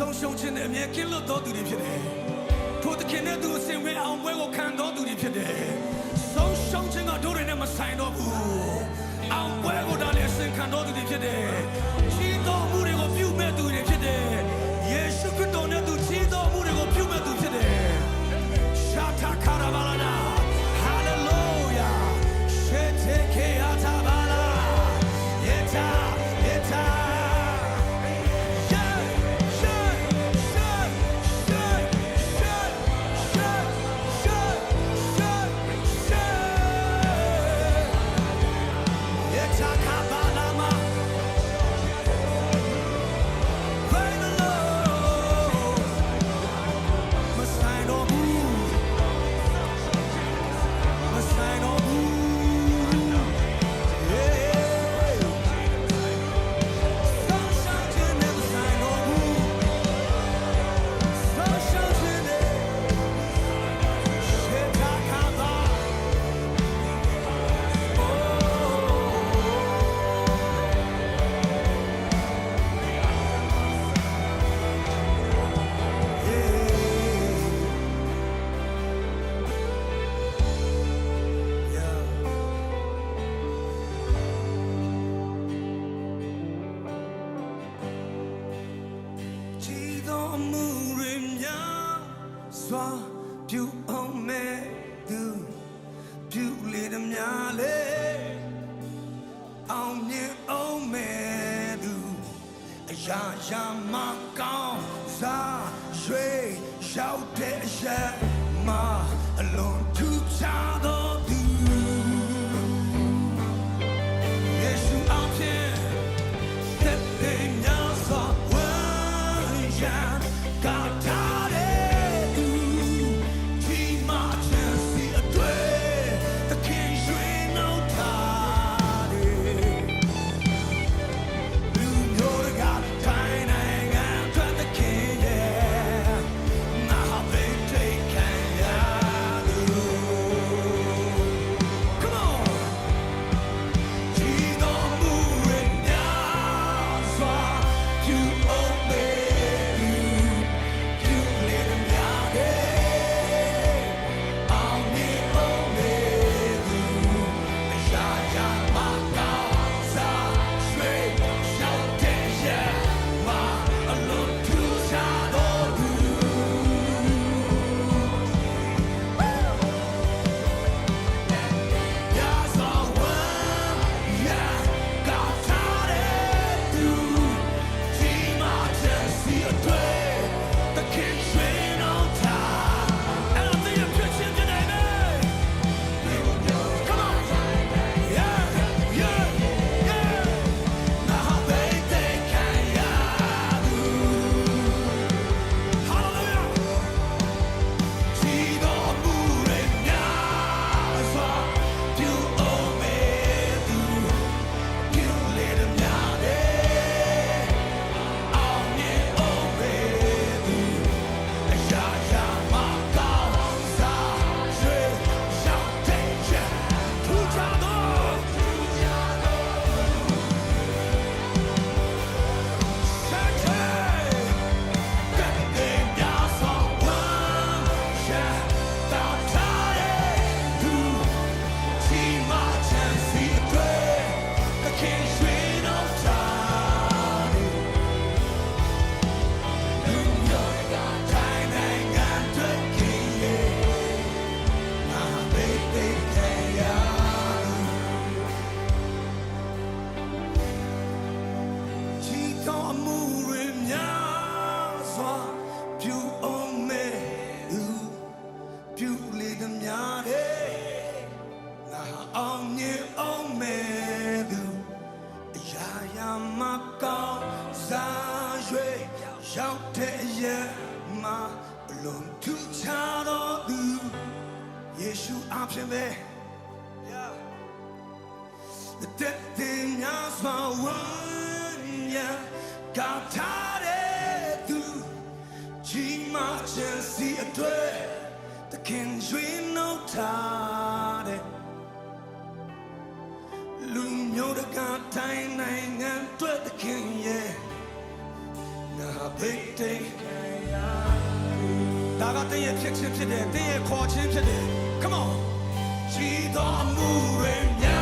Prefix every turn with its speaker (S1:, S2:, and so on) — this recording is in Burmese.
S1: ဆုံးရှုံးခြင်းနဲ့အမြဲကင်းလွတ်တော်သူတွေဖြစ်တယ်ထိုသခင်နဲ့သူအစဉ်ဝေးအောင်ပွဲကိုခံတော်သူတွေဖြစ်တယ်ဆုံးရှုံးခြင်းကတို့တွေနဲ့မဆိုင်တော့ဘူးအောင်ပွဲကိုဒါလည်းအစဉ်ခံတော်သူတွေဖြစ်တယ်ကြီးတော်မှုတွေကိုပြုမဲ့သူတွေဖြစ်တယ်ယေရှုခရစ်တော်နဲ့သူကြီးတော်မှုတွေကိုပြုမဲ့သူဖြစ်တယ်ရှာတာခါရဘာလာနာဟာလေလုယာရှေတေခေယာတာဘာလာယေတာယေတာပြုအောင်မဲ့သူပြုလေသမျှလေအောင်မြင်အောင်မဲ့သူအရာရာမကောင်းစားရွှေရောက်တဲ့အရာမအလုံးထူးခြားသောသူယေရှုအောင်ဖြင့်တဲ့တဲ့များစွာဝမ်းရံကတာရောက်တဲ့ရဲ့မှာအလုံးထူးခြားသောသူယေရှုအဖင်ပဲတဲ့တင်ညာစွာဝမ်းရကထားတဲ့သူကြီးမားခြင်းစီအတွက်တခင်ရွေးနှုတ်ထားတဲ့လူမျိုးတကာတိုင်းနိုင်ငံအတွက်တခင်ရဲ့Now, big တိတ်ဒါကတင်းရဲ့ဖြစ်ခြင်းဖြစ်တယ်တင်းရဲ့ခေါ်ခြင်းဖြစ်တယ် Come on ကြည်တော်မူတွေများ